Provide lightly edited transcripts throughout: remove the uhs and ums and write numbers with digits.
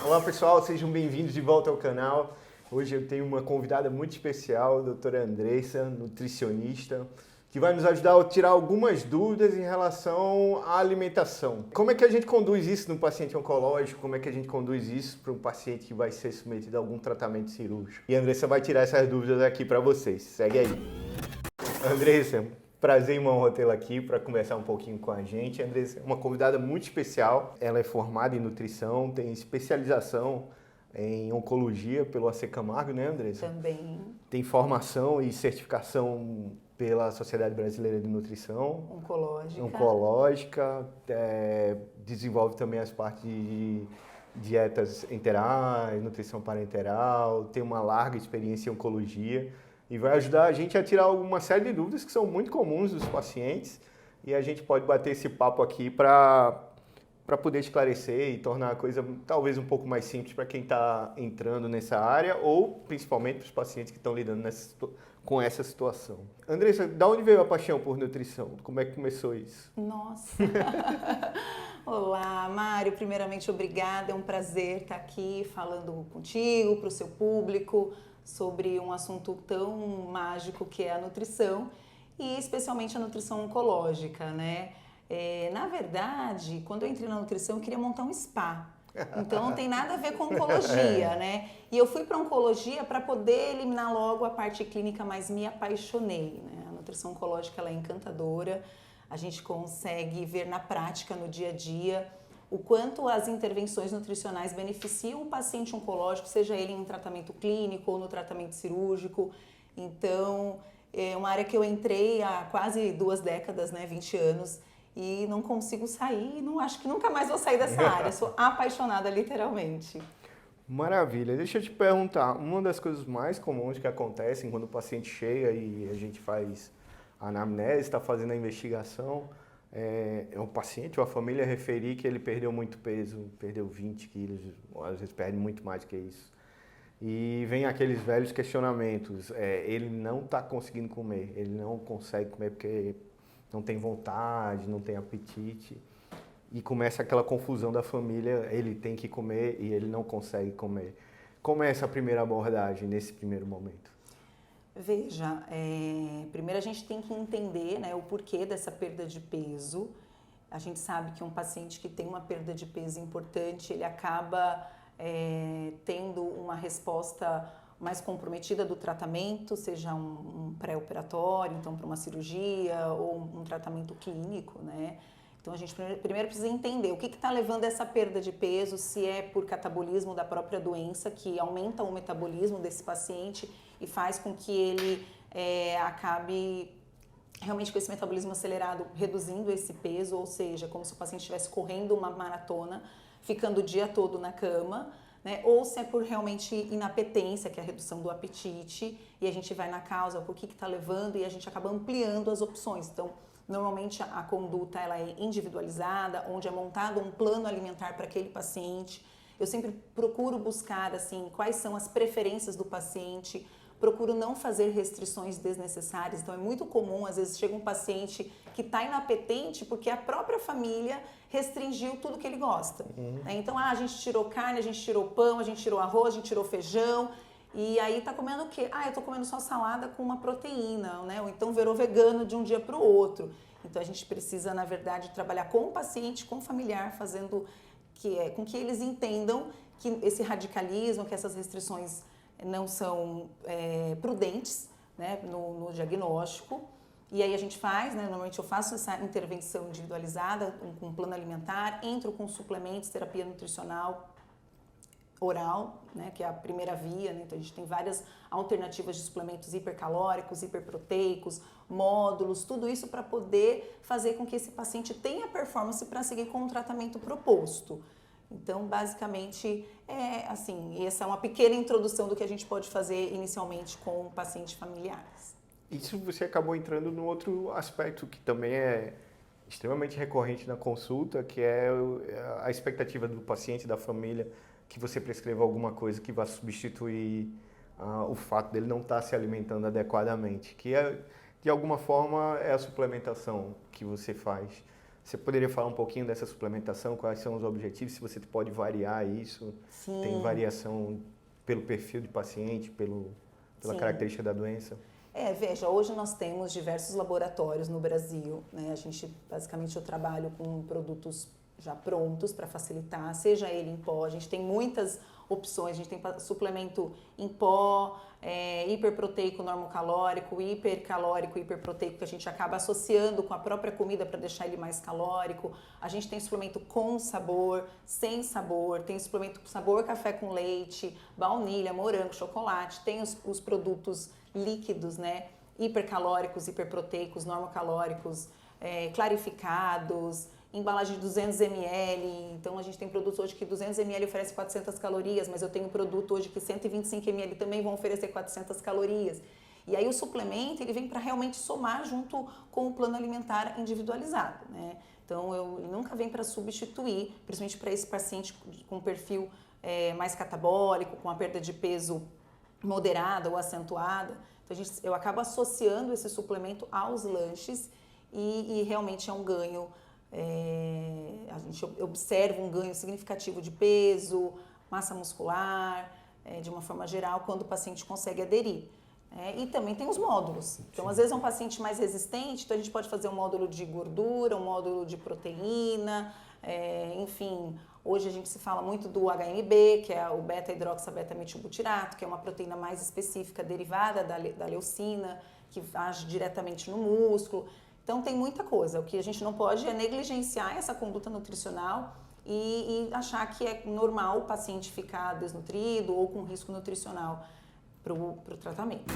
Olá pessoal, sejam bem-vindos de volta ao canal. Hoje eu tenho uma convidada muito especial, a doutora Andressa, nutricionista, que vai nos ajudar a tirar algumas dúvidas em relação à alimentação. Como é que a gente conduz isso num paciente oncológico? Como é que a gente conduz isso para um paciente que vai ser submetido a algum tratamento cirúrgico? E a Andressa vai tirar essas dúvidas aqui para vocês. Segue aí. Andressa, prazer e uma honra tê-la aqui para conversar um pouquinho com a gente. A Andressa é uma convidada muito especial. Ela é formada em nutrição, tem especialização em oncologia pelo AC Camargo, né, Andressa? Também. Tem formação e certificação pela Sociedade Brasileira de Nutrição. Oncológica. Desenvolve também as partes de dietas enterais, nutrição parenteral, tem uma larga experiência em oncologia e vai ajudar a gente a tirar uma série de dúvidas que são muito comuns dos pacientes e a gente pode bater esse papo aqui para poder esclarecer e tornar a coisa talvez um pouco mais simples para quem está entrando nessa área ou principalmente para os pacientes que estão lidando com essa situação. Andressa, da onde veio a paixão por nutrição? Como é que começou isso? Nossa! Olá, Mário. Primeiramente, obrigada. É um prazer estar aqui falando contigo, para o seu público, sobre um assunto tão mágico que é a nutrição e especialmente a nutrição oncológica, né? Na verdade, quando eu entrei na nutrição, eu queria montar um spa. Então, não tem nada a ver com oncologia, né? E eu fui para oncologia para poder eliminar logo a parte clínica, mas me apaixonei, né? A nutrição oncológica, ela é encantadora. A gente consegue ver na prática, no dia a dia, o quanto as intervenções nutricionais beneficiam o paciente oncológico, seja ele em tratamento clínico ou no tratamento cirúrgico. Então, é uma área que eu entrei há quase 2 décadas, né? 20 anos. E não consigo sair, não acho que nunca mais vou sair dessa área. Sou apaixonada, literalmente. Maravilha. Deixa eu te perguntar, uma das coisas mais comuns que acontecem quando o paciente chega e a gente faz a anamnese, está fazendo a investigação, é o paciente ou a família referir que ele perdeu muito peso, perdeu 20 quilos, ou às vezes perde muito mais que isso. E vem aqueles velhos questionamentos, ele não está conseguindo comer, ele não consegue comer porque não tem vontade, não tem apetite. E começa aquela confusão da família, ele tem que comer e ele não consegue comer. Como é essa primeira abordagem nesse primeiro momento? Veja, primeiro a gente tem que entender, né, o porquê dessa perda de peso. A gente sabe que um paciente que tem uma perda de peso importante, ele acaba tendo uma resposta mais comprometida do tratamento, seja um pré-operatório, então para uma cirurgia ou um tratamento clínico, né? Então a gente primeiro precisa entender o que está levando essa perda de peso, se é por catabolismo da própria doença, que aumenta o metabolismo desse paciente e faz com que ele acabe realmente com esse metabolismo acelerado, reduzindo esse peso, ou seja, como se o paciente estivesse correndo uma maratona, ficando o dia todo na cama, né? Ou se é por realmente inapetência, que é a redução do apetite, e a gente vai na causa, por que está levando, e a gente acaba ampliando as opções. Então, normalmente a conduta ela é individualizada, onde é montado um plano alimentar para aquele paciente. Eu sempre procuro buscar assim, quais são as preferências do paciente, procuro não fazer restrições desnecessárias. Então é muito comum, às vezes chega um paciente que está inapetente porque a própria família restringiu tudo que ele gosta. Então, a gente tirou carne, a gente tirou pão, a gente tirou arroz, a gente tirou feijão. E aí tá comendo o quê? Eu tô comendo só salada com uma proteína, né? Ou então virou vegano de um dia para o outro. Então a gente precisa, na verdade, trabalhar com o paciente, com o familiar, fazendo com que eles entendam que esse radicalismo, que essas restrições não são prudentes, né, no diagnóstico. E aí a gente faz, né, normalmente eu faço essa intervenção individualizada com um plano alimentar, entro com suplementos, terapia nutricional oral, né, que é a primeira via, né? Então a gente tem várias alternativas de suplementos hipercalóricos, hiperproteicos, módulos, tudo isso para poder fazer com que esse paciente tenha performance para seguir com o tratamento proposto. Então, basicamente, essa é uma pequena introdução do que a gente pode fazer inicialmente com pacientes familiares. Isso você acabou entrando no outro aspecto que também é extremamente recorrente na consulta, que é a expectativa do paciente, da família, que você prescreva alguma coisa que vá substituir o fato dele não estar se alimentando adequadamente, que de alguma forma é a suplementação que você faz. Você poderia falar um pouquinho dessa suplementação, quais são os objetivos, se você pode variar isso? Sim. Tem variação pelo perfil de paciente, pela Sim. característica da doença? Veja, hoje nós temos diversos laboratórios no Brasil, né? A gente, basicamente, eu trabalho com produtos já prontos para facilitar, seja ele em pó, a gente tem muitas opções, a gente tem suplemento em pó, hiperproteico normocalórico, hipercalórico, hiperproteico, que a gente acaba associando com a própria comida para deixar ele mais calórico. A gente tem suplemento com sabor, sem sabor, tem suplemento com sabor café com leite, baunilha, morango, chocolate, tem os produtos líquidos, né? Hipercalóricos, hiperproteicos, normocalóricos, clarificados, embalagem de 200 ml, então a gente tem produtos hoje que 200 ml oferece 400 calorias, mas eu tenho produto hoje que 125 ml também vão oferecer 400 calorias. E aí o suplemento, ele vem para realmente somar junto com o plano alimentar individualizado, né? Então ele nunca vem para substituir, principalmente para esse paciente com perfil mais catabólico, com a perda de peso moderada ou acentuada. Então eu acabo associando esse suplemento aos lanches e realmente é um ganho. A gente observa um ganho significativo de peso, massa muscular, de uma forma geral, quando o paciente consegue aderir. E também tem os módulos. Então, às vezes é um paciente mais resistente, então a gente pode fazer um módulo de gordura, um módulo de proteína, enfim. Hoje a gente se fala muito do HMB, que é o beta-hidroxabetametilbutirato, que é uma proteína mais específica derivada da leucina, que age diretamente no músculo. Então tem muita coisa. O que a gente não pode é negligenciar essa conduta nutricional e achar que é normal o paciente ficar desnutrido ou com risco nutricional para o tratamento.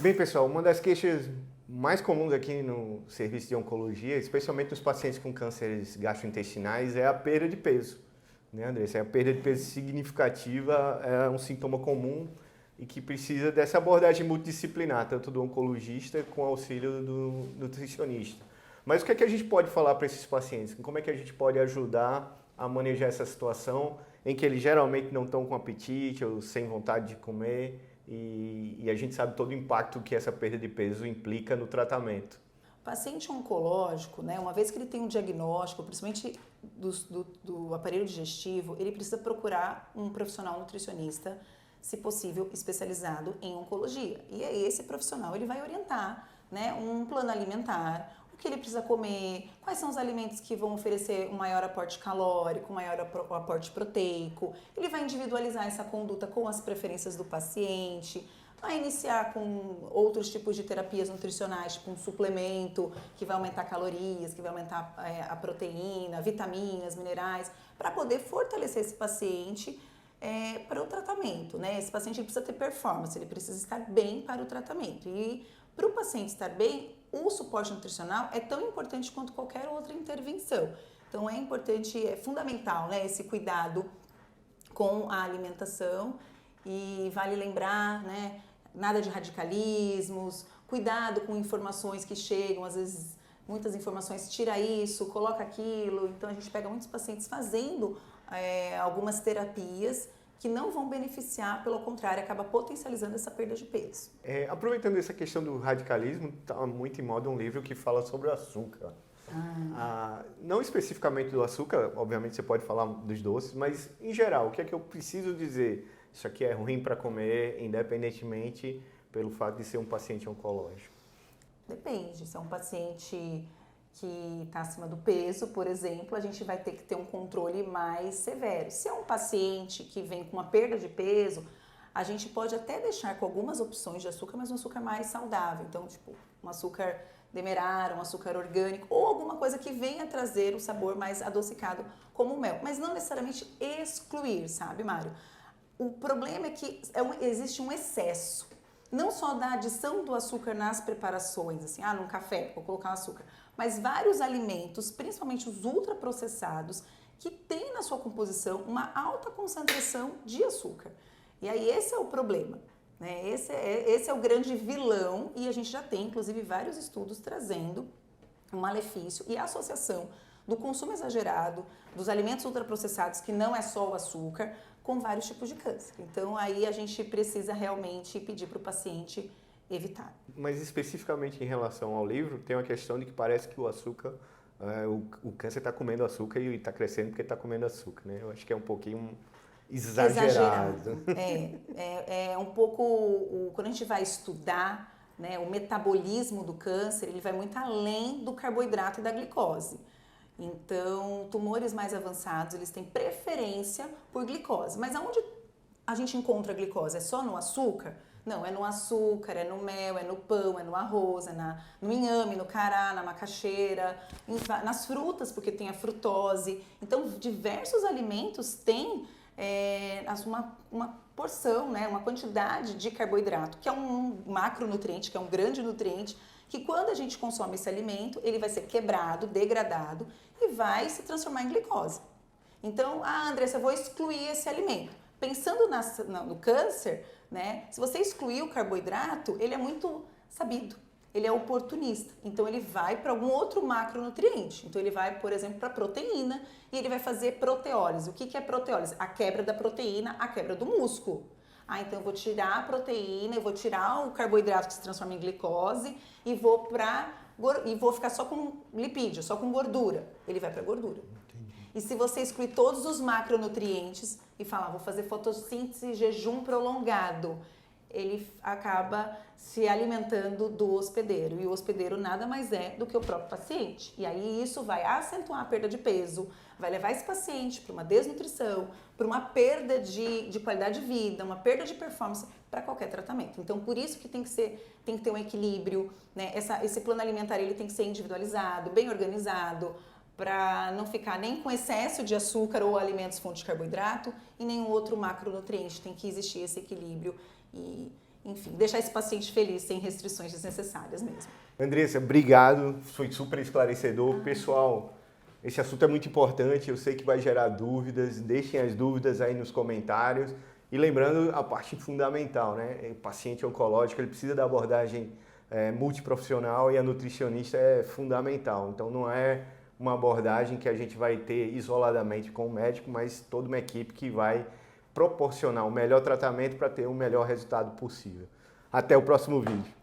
Bem, pessoal, uma das queixas mais comuns aqui no serviço de oncologia, especialmente nos pacientes com cânceres gastrointestinais, é a perda de peso, né, Andressa? A perda de peso significativa é um sintoma comum e que precisa dessa abordagem multidisciplinar, tanto do oncologista com auxílio do nutricionista. Mas o que é que a gente pode falar para esses pacientes? Como é que a gente pode ajudar a manejar essa situação em que eles geralmente não estão com apetite ou sem vontade de comer e a gente sabe todo o impacto que essa perda de peso implica no tratamento? O paciente oncológico, né, uma vez que ele tem um diagnóstico, principalmente do aparelho digestivo, ele precisa procurar um profissional nutricionista, se possível, especializado em oncologia. E aí esse profissional ele vai orientar, né, um plano alimentar, o que ele precisa comer, quais são os alimentos que vão oferecer um maior aporte calórico, um maior aporte proteico. Ele vai individualizar essa conduta com as preferências do paciente, vai iniciar com outros tipos de terapias nutricionais, tipo um suplemento que vai aumentar calorias, que vai aumentar a proteína, vitaminas, minerais, para poder fortalecer esse paciente para o tratamento, né? Esse paciente ele precisa ter performance, ele precisa estar bem para o tratamento. E para o paciente estar bem, o suporte nutricional é tão importante quanto qualquer outra intervenção. Então é importante, é fundamental, né, esse cuidado com a alimentação e vale lembrar, né, nada de radicalismos, cuidado com informações que chegam, às vezes muitas informações, tira isso, coloca aquilo. Então a gente pega muitos pacientes fazendo algumas terapias que não vão beneficiar, pelo contrário, acaba potencializando essa perda de peso. Aproveitando essa questão do radicalismo, está muito em moda um livro que fala sobre o açúcar. Não especificamente do açúcar, obviamente você pode falar dos doces, mas em geral, o que é que eu preciso dizer? Isso aqui é ruim para comer, independentemente pelo fato de ser um paciente oncológico. Depende, se é um paciente que está acima do peso, por exemplo, a gente vai ter que ter um controle mais severo. Se é um paciente que vem com uma perda de peso, a gente pode até deixar com algumas opções de açúcar, mas um açúcar mais saudável. Então, tipo, um açúcar demerara, um açúcar orgânico, ou alguma coisa que venha trazer um sabor mais adocicado, como o mel. Mas não necessariamente excluir, sabe, Mário? O problema é que existe um excesso. Não só da adição do açúcar nas preparações, assim, num café, vou colocar açúcar, mas vários alimentos, principalmente os ultraprocessados, que têm na sua composição uma alta concentração de açúcar. E aí esse é o problema, né? Esse é o grande vilão e a gente já tem, inclusive, vários estudos trazendo um malefício e a associação do consumo exagerado dos alimentos ultraprocessados, que não é só o açúcar, com vários tipos de câncer. Então, aí a gente precisa realmente pedir para o paciente evitar. Mas especificamente em relação ao livro, tem uma questão de que parece que o açúcar o câncer está comendo açúcar e está crescendo porque está comendo açúcar, né? Eu acho que é um pouquinho exagerado. É um pouco, quando a gente vai estudar, né, o metabolismo do câncer, ele vai muito além do carboidrato e da glicose. Então, tumores mais avançados, eles têm preferência por glicose. Mas aonde a gente encontra a glicose? É só no açúcar? Não, é no açúcar, é no mel, é no pão, é no arroz, no inhame, no cará, na macaxeira, nas frutas, porque tem a frutose. Então, diversos alimentos têm uma porção, né, uma quantidade de carboidrato, que é um macronutriente, que é um grande nutriente, que quando a gente consome esse alimento, ele vai ser quebrado, degradado e vai se transformar em glicose. Então, Andressa, eu vou excluir esse alimento. Pensando no câncer, né, se você excluir o carboidrato, ele é muito sabido, ele é oportunista. Então, ele vai para algum outro macronutriente. Então, ele vai, por exemplo, para a proteína e ele vai fazer proteólise. O que é proteólise? A quebra da proteína, a quebra do músculo. Então eu vou tirar a proteína, eu vou tirar o carboidrato que se transforma em glicose e vou ficar só com lipídio, só com gordura. Ele vai para gordura. Entendi. E se você excluir todos os macronutrientes e falar, vou fazer fotossíntese e jejum prolongado, ele acaba se alimentando do hospedeiro. E o hospedeiro nada mais é do que o próprio paciente. E aí isso vai acentuar a perda de peso, vai levar esse paciente para uma desnutrição, para uma perda de qualidade de vida, uma perda de performance para qualquer tratamento. Então, por isso que tem que ter um equilíbrio, né? Esse plano alimentar ele tem que ser individualizado, bem organizado, para não ficar nem com excesso de açúcar ou alimentos fonte de carboidrato e nenhum outro macronutriente. Tem que existir esse equilíbrio e, enfim, deixar esse paciente feliz sem restrições desnecessárias mesmo. Andressa, obrigado, foi super esclarecedor. Pessoal, esse assunto é muito importante, eu sei que vai gerar dúvidas, deixem as dúvidas aí nos comentários. E lembrando a parte fundamental, né? O paciente oncológico ele precisa da abordagem multiprofissional e a nutricionista é fundamental. Então não é uma abordagem que a gente vai ter isoladamente com o médico, mas toda uma equipe que vai proporcionar o melhor tratamento para ter o melhor resultado possível. Até o próximo vídeo.